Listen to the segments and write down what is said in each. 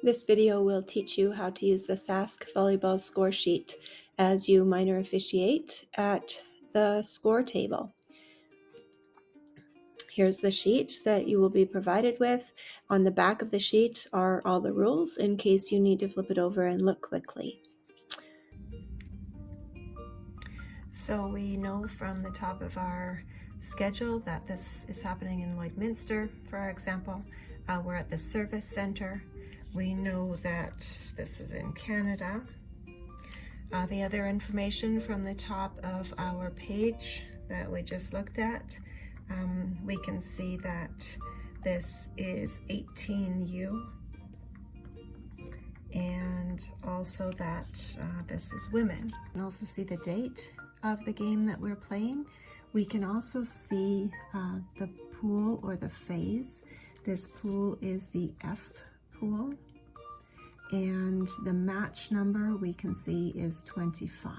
This video will teach you how to use the SASC volleyball score sheet as you minor officiate at the score table. Here's the sheet that you will be provided with. On the back of the sheet are all the rules in case you need to flip it over and look quickly. So we know from the top of our schedule that this is happening in Lloydminster, for our example. We're at the service center. We know that this is in Canada. The other information from the top of our page that we just looked at, we can see that this is 18U, and also that this is women. You can also see the date of the game that we're playing. We can also see the pool or the phase. This pool is the F pool, and the match number we can see is 25.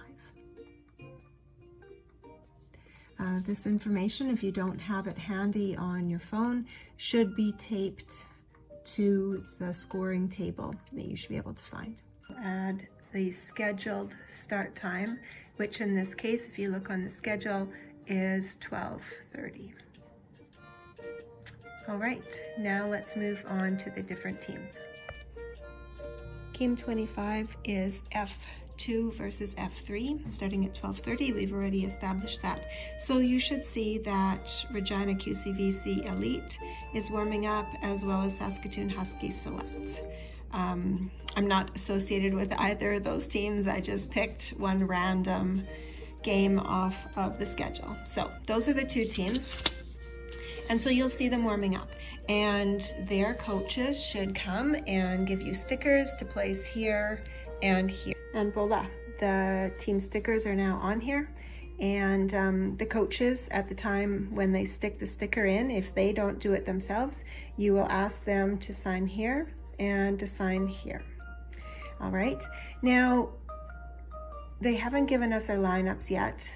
This information, if you don't have it handy on your phone, should be taped to the scoring table that you should be able to find. Add the scheduled start time, which in this case, if you look on the schedule, is 12:30. All right, now let's move on to the different teams. Game 25 is F2 versus F3, starting at 12:30. We've already established that. So you should see that Regina QCVC Elite is warming up, as well as Saskatoon Husky Select. I'm not associated with either of those teams. I just picked one random game off of the schedule. So those are the two teams. And so you'll see them warming up, and their coaches should come and give you stickers to place here and here. And voila, the team stickers are now on here. And the coaches, at the time when they stick the sticker in, if they don't do it themselves, you will ask them to sign here and to sign here. All right, now they haven't given us our lineups yet.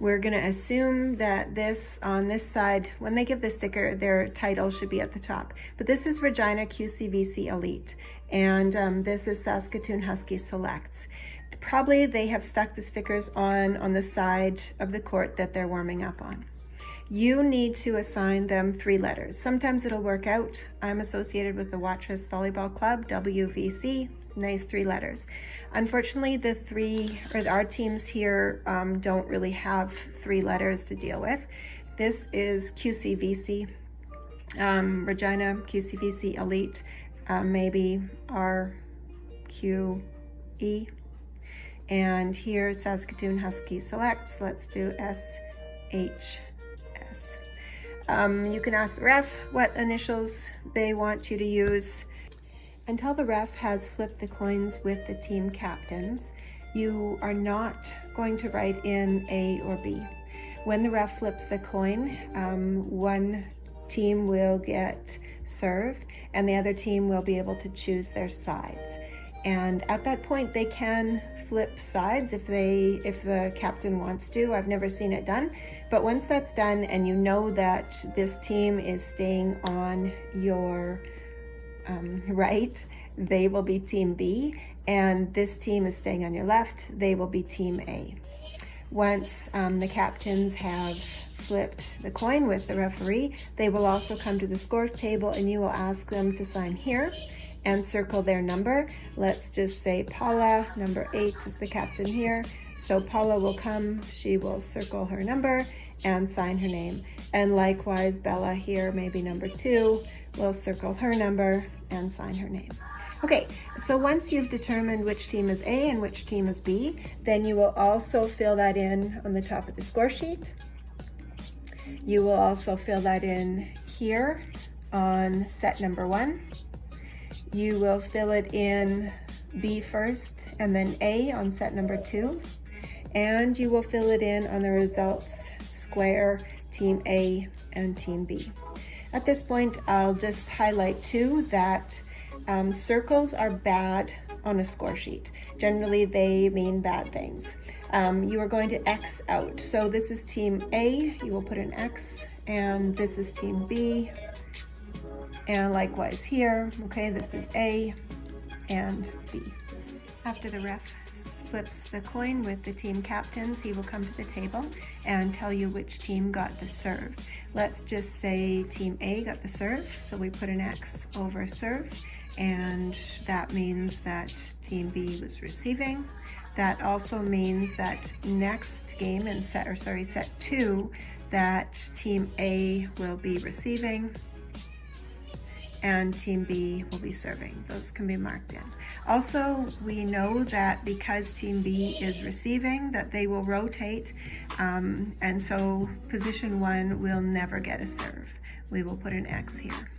We're gonna assume that this, on this side, when they give the sticker, their title should be at the top. But this is Regina QCVC Elite, and this is Saskatoon Husky Selects. Probably they have stuck the stickers on the side of the court that they're warming up on. You need to assign them 3 letters. Sometimes it'll work out. I'm associated with the Watrous Volleyball Club, WVC, nice 3 letters. Unfortunately, our teams here don't really have 3 letters to deal with. This is QCVC, Regina QCVC Elite, maybe RQE. And here, Saskatoon Husky Selects, let's do SHS. You can ask the ref what initials they want you to use. Until the ref has flipped the coins with the team captains, you are not going to write in A or B. When the ref flips the coin, one team will get serve and the other team will be able to choose their sides. And at that point, they can flip sides if the captain wants to. I've never seen it done, but once that's done and you know that this team is staying on your right, they will be team B, and this team is staying on your left, they will be team A. Once the captains have flipped the coin with the referee, they will also come to the score table and you will ask them to sign here and circle their number. Let's just say Paula, number 8 is the captain here. So Paula will come, she will circle her number and sign her name. And likewise, Bella here, maybe number 2, will circle her number and sign her name. Okay, so once you've determined which team is A and which team is B, then you will also fill that in on the top of the score sheet. You will also fill that in here on set number 1. You will fill it in B first and then A on set number 2. And you will fill it in on the results square, team A and team B. At this point, I'll just highlight too that circles are bad on a score sheet. Generally, they mean bad things. You are going to X out. So this is team A, you will put an X, and this is team B, And likewise here, okay, this is A and B. After the ref flips the coin with the team captains, he will come to the table and tell you which team got the serve. Let's just say team A got the serve, so we put an X over serve, and that means that team B was receiving. That also means that next game in set 2, that team A will be receiving and team B will be serving. Those can be marked in. Also, we know that because team B is receiving, that they will rotate, and so position 1 will never get a serve. We will put an X here.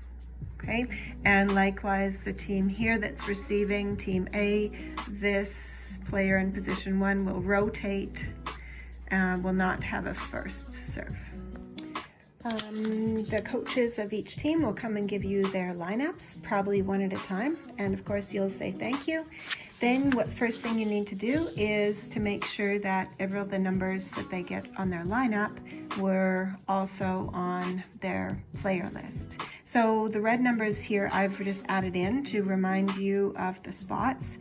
Okay, and likewise the team here that's receiving, team A, this player in position 1 will rotate, will not have a first serve. The coaches of each team will come and give you their lineups, probably one at a time, and of course you'll say thank you. Then first thing you need to do is to make sure that every of the numbers that they get on their lineup were also on their player list. So the red numbers here I've just added in to remind you of the spots.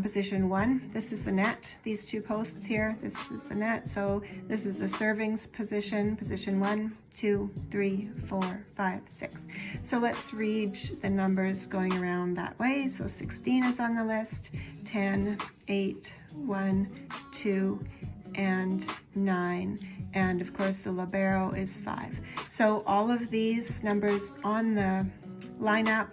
Position 1, this is the net. These 2 posts here, this is the net. So this is the servings position, position 1, 2, 3, 4, 5, 6. So let's read the numbers going around that way. So 16 is on the list, 10, 8, 1, 2, and 9. And of course the libero is 5. So all of these numbers on the lineup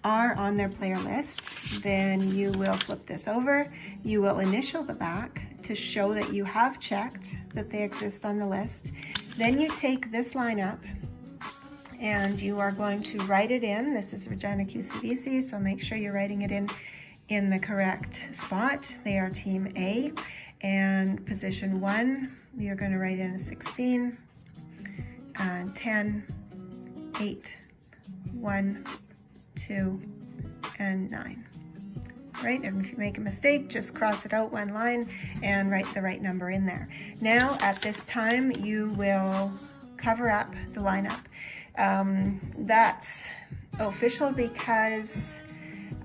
are on their player list. Then you will flip this over. You will initial the back to show that you have checked that they exist on the list. Then you take this lineup and you are going to write it in. This is Regina QCBC, so make sure you're writing it in the correct spot. They are team A. And position 1, you're going to write in a 16, 10, 8, 1, 2, and 9. Right? And if you make a mistake, just cross it out one line and write the right number in there. Now, at this time, you will cover up the lineup. That's official because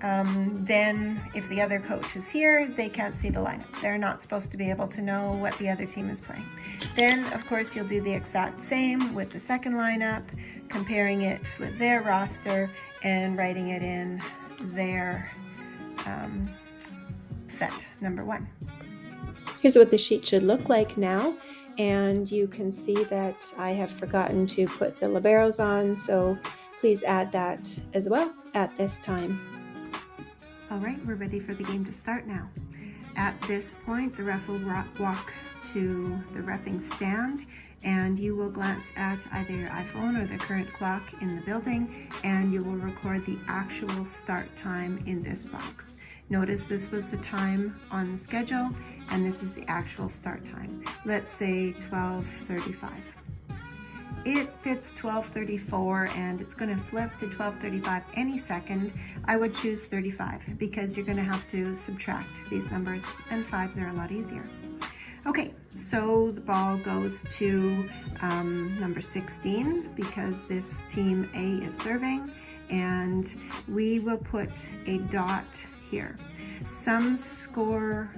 then if the other coach is here, they can't see the lineup. They're not supposed to be able to know what the other team is playing. Then, of course, you'll do the exact same with the second lineup, comparing it with their roster and writing it in their set number 1. Here's what the sheet should look like now. And you can see that I have forgotten to put the liberos on, so please add that as well at this time. All right, we're ready for the game to start now. At this point, the ref will walk to the reffing stand, and you will glance at either your iPhone or the current clock in the building, and you will record the actual start time in this box. Notice this was the time on the schedule, and this is the actual start time. Let's say 12:35. It fits 12:34 and it's going to flip to 12:35 any second. I would choose 35 because you're going to have to subtract these numbers, and 5s are a lot easier. Okay, so the ball goes to number 16 because this team A is serving, and we will put a dot here. Some score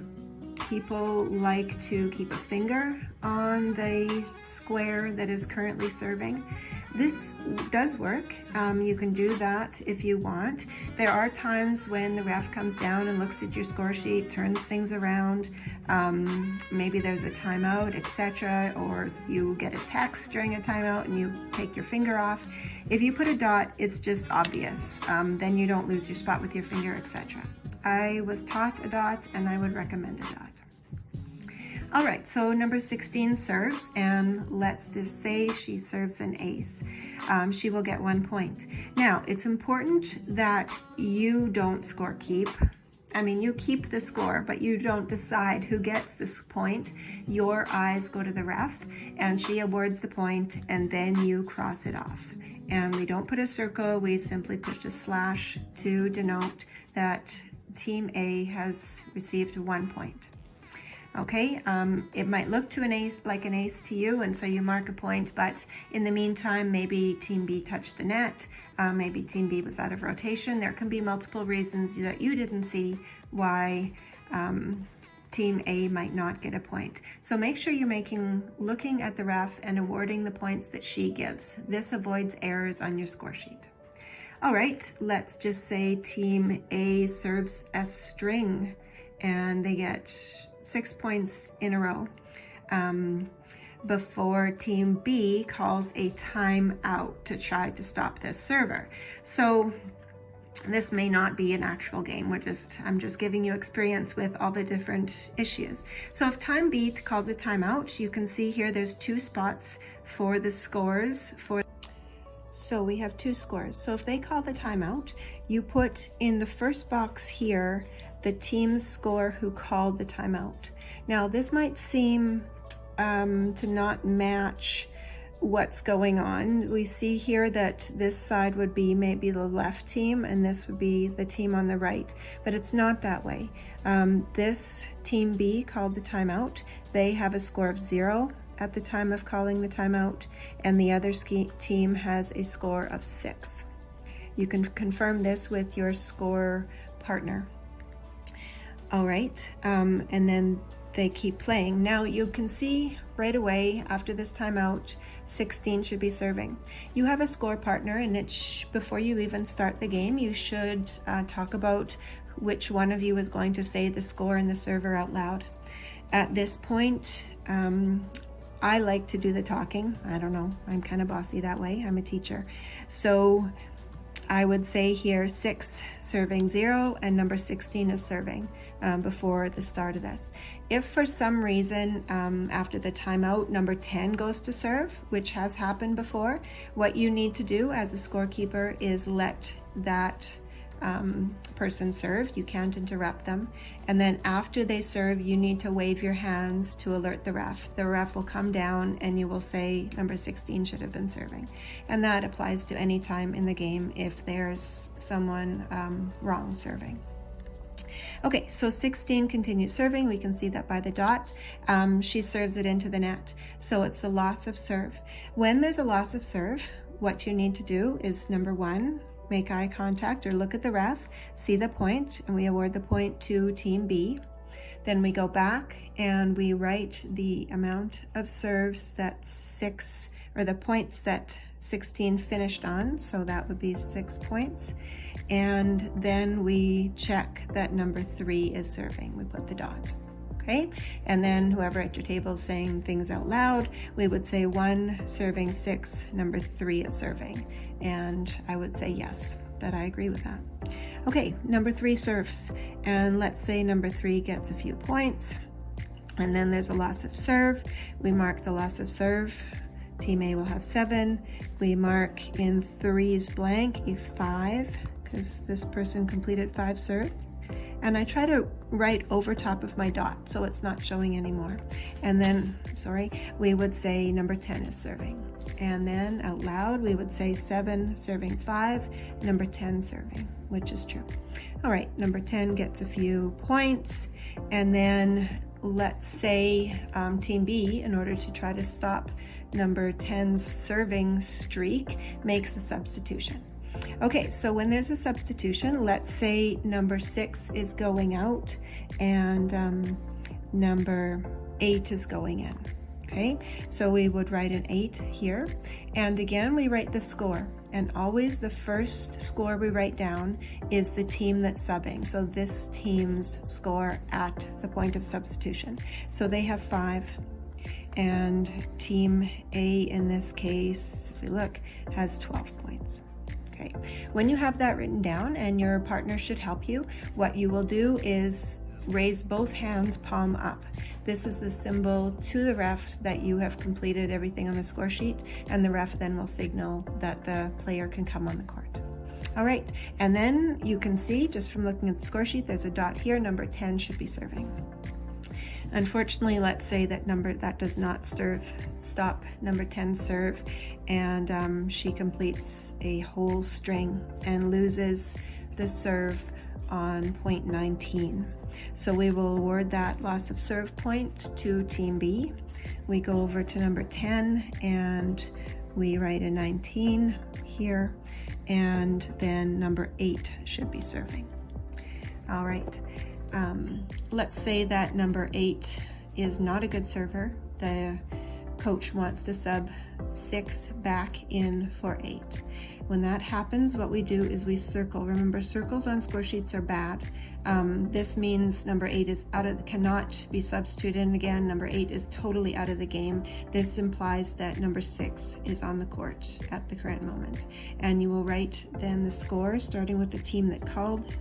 people like to keep a finger on the square that is currently serving. This does work. You can do that if you want. There are times when the ref comes down and looks at your score sheet, turns things around. Maybe there's a timeout, etc., or you get a text during a timeout and you take your finger off. If you put a dot, it's just obvious. Then you don't lose your spot with your finger, etc. I was taught a dot and I would recommend a dot. All right, so number 16 serves, and let's just say she serves an ace. She will get 1 point. Now, it's important that you don't score keep. I mean, you keep the score, but you don't decide who gets this point. Your eyes go to the ref, and she awards the point, and then you cross it off. And we don't put a circle, we simply push a slash to denote that Team A has received 1 point. Okay, it might look to an ace, like an ace to you, and so you mark a point, but in the meantime, maybe Team B touched the net, maybe Team B was out of rotation. There can be multiple reasons that you didn't see why Team A might not get a point. So make sure you're looking at the ref and awarding the points that she gives. This avoids errors on your score sheet. All right, let's just say Team A serves a string and they get 6 points in a row before Team B calls a timeout to try to stop this server. So this may not be an actual game. I'm just giving you experience with all the different issues. So if Team B calls a timeout, you can see here there's 2 spots for the scores for. So we have 2 scores. So if they call the timeout, you put in the first box here the team's score who called the timeout. Now this might seem to not match what's going on. We see here that this side would be maybe the left team and this would be the team on the right, but it's not that way. This Team B called the timeout. They have a score of 0 at the time of calling the timeout, and the other team has a score of 6. You can confirm this with your score partner. All right, and then they keep playing. Now you can see right away after this timeout, 16 should be serving. You have a score partner, and before you even start the game, you should talk about which one of you is going to say the score and the server out loud. At this point, I like to do the talking. I don't know, I'm kind of bossy that way. I'm a teacher. So I would say here 6 serving 0 and number 16 is serving before the start of this. If for some reason after the timeout number 10 goes to serve, which has happened before, what you need to do as a scorekeeper is let that person serve. You can't interrupt them. And then after they serve, you need to wave your hands to alert the ref. The ref will come down and you will say number 16 should have been serving. And that applies to any time in the game if there's someone wrong serving. Okay, so 16 continues serving. We can see that by the dot. She serves it into the net. So it's a loss of serve. When there's a loss of serve, what you need to do is number 1, make eye contact or look at the ref, see the point, and we award the point to Team B. Then we go back and we write the amount of serves that the points that 16 finished on, so that would be 6 points. And then we check that number 3 is serving. We put the dot. Okay, and then whoever at your table is saying things out loud, we would say 1 serving 6, number 3 is serving. And I would say yes, that I agree with that. Okay, number 3 serves, and let's say number 3 gets a few points, and then there's a loss of serve. We mark the loss of serve. Team A will have 7. We mark in 3's blank a 5, because this person completed 5 serves. And I try to write over top of my dot so it's not showing anymore. And then, we would say number 10 is serving. And then out loud, we would say 7 serving 5, number 10 serving, which is true. All right, number 10 gets a few points. And then let's say Team B, in order to try to stop number 10's serving streak, makes a substitution. Okay, so when there's a substitution, let's say number 6 is going out and number 8 is going in. Okay, so we would write an 8 here. And again, we write the score. And always the first score we write down is the team that's subbing. So this team's score at the point of substitution. So they have 5. And Team A in this case, if we look, has 12 points. Okay. When you have that written down, and your partner should help you, what you will do is raise both hands palm up. This is the symbol to the ref that you have completed everything on the score sheet, and the ref then will signal that the player can come on the court. All right, and then you can see just from looking at the score sheet, there's a dot here, number 10 should be serving. Unfortunately, let's say that does not stop number 10 serve, and she completes a whole string and loses the serve on point 19. So we will award that loss of serve point to team B. We go over to number 10 and we write a 19 here, and then number 8 should be serving. All right, let's say that number 8 is not a good server. The coach wants to sub 6 back in for 8. When that happens, what we do is we circle. Remember, circles on score sheets are bad. This means number 8 is cannot be substituted in again. Number 8 is totally out of the game. This implies that number 6 is on the court at the current moment. And you will write then the score, starting with the team that called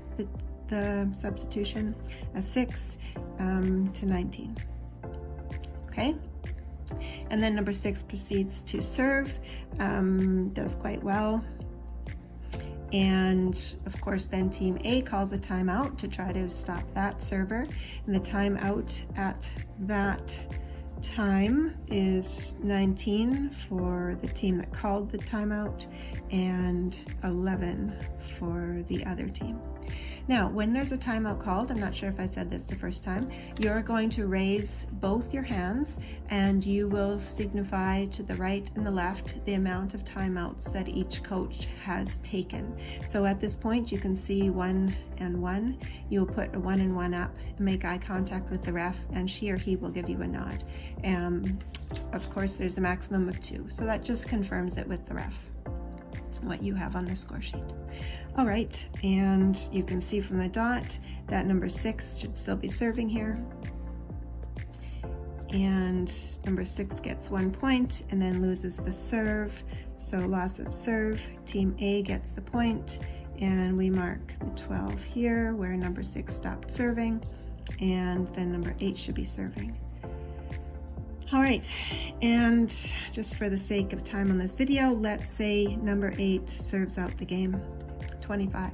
the substitution, a 6 to 19. Okay? And then number 6 proceeds to serve, does quite well. And of course, then team A calls a timeout to try to stop that server. And the timeout at that time is 19 for the team that called the timeout and 11 for the other team. Now, when there's a timeout called, I'm not sure if I said this the first time, you're going to raise both your hands and you will signify to the right and the left the amount of timeouts that each coach has taken. So at this point, you can see 1 and 1. You'll put a 1 and 1 up and make eye contact with the ref, and she or he will give you a nod. Of course, there's a maximum of 2. So that just confirms it with the ref, what you have on the score sheet. All right, and you can see from the dot that number 6 should still be serving here. And number 6 gets 1 point and then loses the serve. So loss of serve, team A gets the point, and we mark the 12 here where number 6 stopped serving, and then number 8 should be serving. All right, and just for the sake of time on this video, let's say number 8 serves out the game, 25.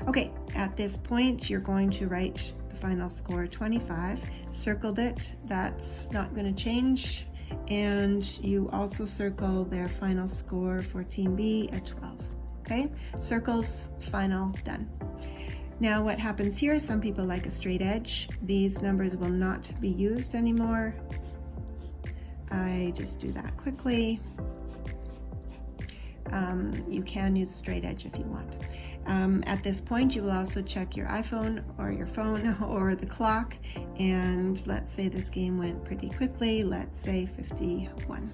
Okay, at this point, you're going to write the final score, 25, circled it, that's not going to change, and you also circle their final score for team B at 12, okay? Circles, final, done. Now what happens here, some people like a straight edge. These numbers will not be used anymore. I just do that quickly. You can use a straight edge if you want. At this point, you will also check your iPhone or your phone or the clock, and let's say this game went pretty quickly, let's say 51.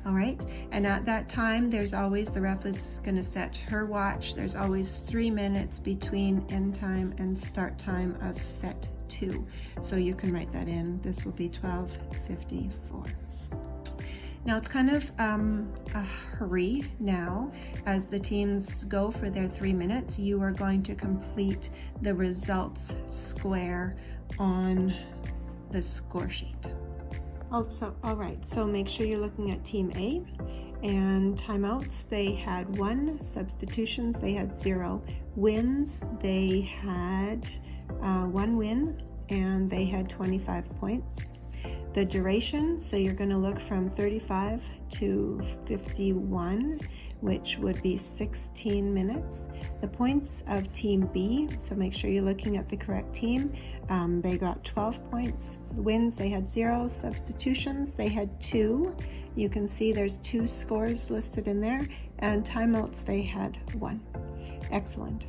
All right, and at that time, there's always, the ref is going to set her watch. There's always 3 minutes between end time and start time of set 2. So you can write that in. This will be 12:54. Now it's kind of a hurry now. As the teams go for their 3 minutes, you are going to complete the results square on the score sheet. Also, all right, so make sure you're looking at team A, and timeouts, they had 1, substitutions, they had 0, wins, they had 1 win, and they had 25 points. The duration, so you're going to look from 35 to 51, which would be 16 minutes. The points of team B, so make sure you're looking at the correct team. They got 12 points. The wins, they had 0. Substitutions, they had 2. You can see there's 2 scores listed in there. And timeouts, they had 1. Excellent.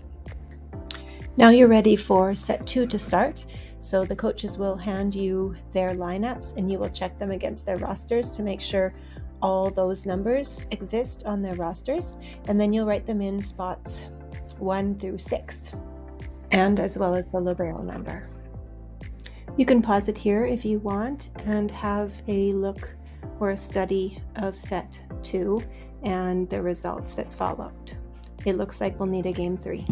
Now you're ready for set 2 to start. So the coaches will hand you their lineups and you will check them against their rosters to make sure all those numbers exist on their rosters. And then you'll write them in spots 1 through 6, and as well as the libero number. You can pause it here if you want and have a look or a study of set 2 and the results that followed. It looks like we'll need a game 3.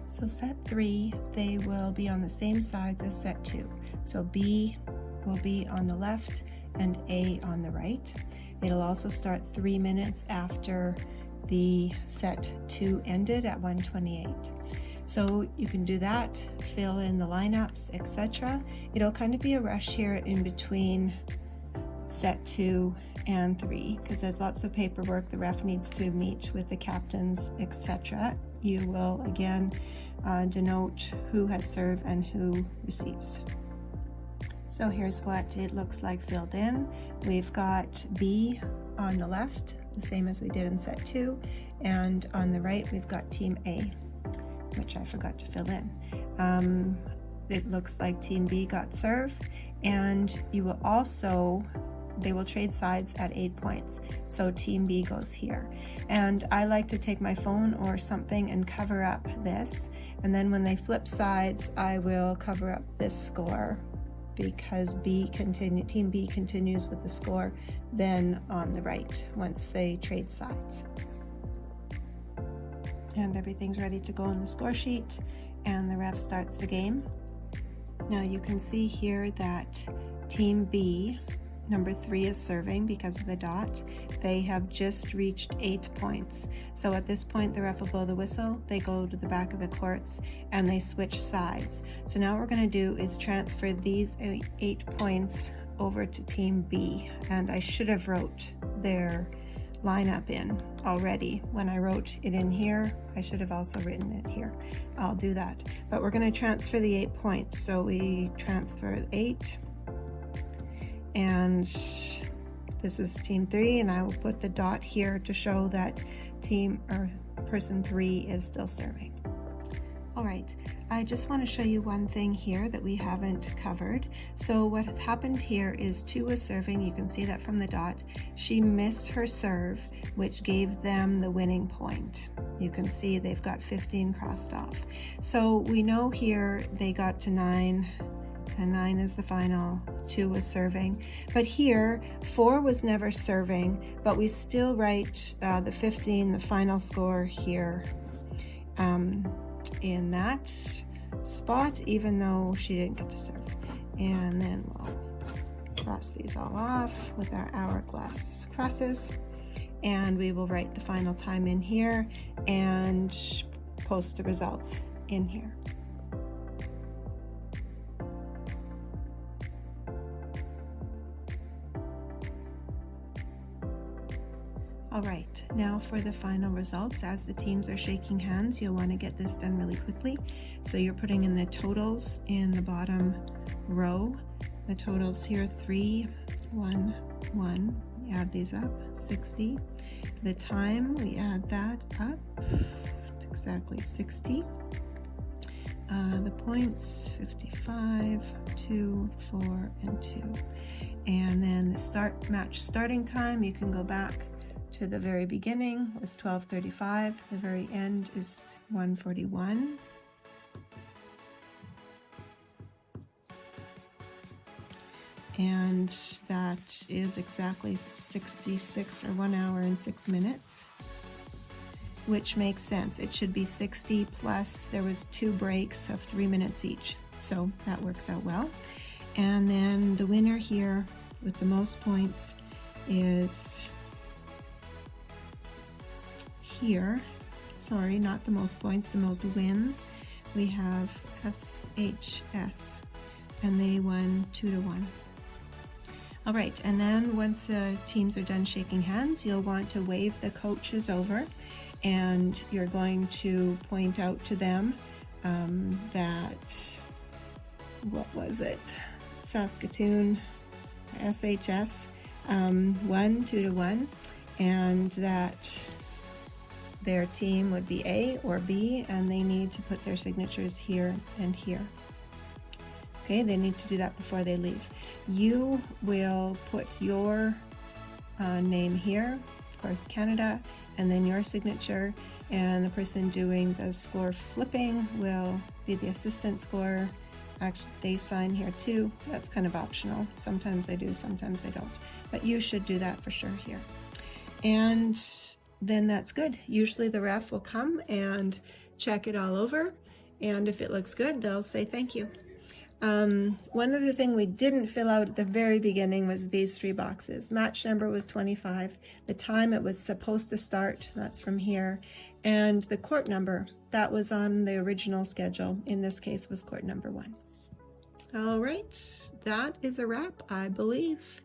So set 3, they will be on the same sides as set 2. So B will be on the left and A on the right. It'll also start 3 minutes after the set 2 ended at 1:28. So you can do that, fill in the lineups, etc. It'll kind of be a rush here in between set 2 and 3 because there's lots of paperwork. The ref needs to meet with the captains, etc. You will again denote who has served and who receives. So here's what it looks like filled in. We've got B on the left, the same as we did in set 2, and on the right we've got team A, which I forgot to fill in. It looks like team B got serve, and you will also, they will trade sides at 8 points. So team B goes here. And I like to take my phone or something and cover up this, and then when they flip sides, I will cover up this score, because team B continues with the score then on the right once they trade sides. And everything's ready to go on the score sheet, and the ref starts the game. Now you can see here that team B, number 3, is serving because of the dot. They have just reached 8 points. So at this point, the ref will blow the whistle, they go to the back of the courts, and they switch sides. So now what we're going to do is transfer these 8 points over to team B. And I should have wrote their lineup in already. When I wrote it in here, I should have also written it here. I'll do that. But we're going to transfer the 8 points. So we transfer 8. And this is team 3, and I will put the dot here to show that person 3 is still serving. All right, I just want to show you one thing here that we haven't covered. So what has happened here is 2 was serving. You can see that from the dot. She missed her serve, which gave them the winning point. You can see they've got 15 crossed off. So we know here they got to 9, and 9 is the final, 2 was serving. But here, 4 was never serving, but we still write the 15, the final score here in that spot, even though she didn't get to serve. And then we'll cross these all off with our hourglass crosses, and we will write the final time in here and post the results in here. All right, now for the final results. As the teams are shaking hands, you'll want to get this done really quickly. So you're putting in the totals in the bottom row. The totals here, 3, 1, 1. We add these up, 60. The time, we add that up. It's exactly 60. The points, 55, 2, 4, and 2. And then the match starting time, you can go back to the very beginning, was 12:35. The very end is 1:41. And that is exactly 66, or 1 hour and 6 minutes, which makes sense. It should be 60 plus, there was 2 breaks of 3 minutes each. So that works out well. And then the winner here with the most points is here. Sorry, not the most points, the most wins. We have SHS, and they won 2-1. All right, and then once the teams are done shaking hands, you'll want to wave the coaches over, and you're going to point out to them that, what was it? Saskatoon, SHS, won 2-1, and that their team would be A or B, and they need to put their signatures here and here. Okay, they need to do that before they leave. You will put your name here, of course Canada, and then your signature, and the person doing the score flipping will be the assistant scorer. Actually, they sign here too. That's kind of optional. Sometimes they do, sometimes they don't. But you should do that for sure here. And then that's good. Usually the ref will come and check it all over, and if it looks good, they'll say thank you. One other thing we didn't fill out at the very beginning was these 3 boxes. Match number was 25. The time it was supposed to start, that's from here. And the court number, that was on the original schedule. In this case was court number 1. All right, that is a wrap, I believe.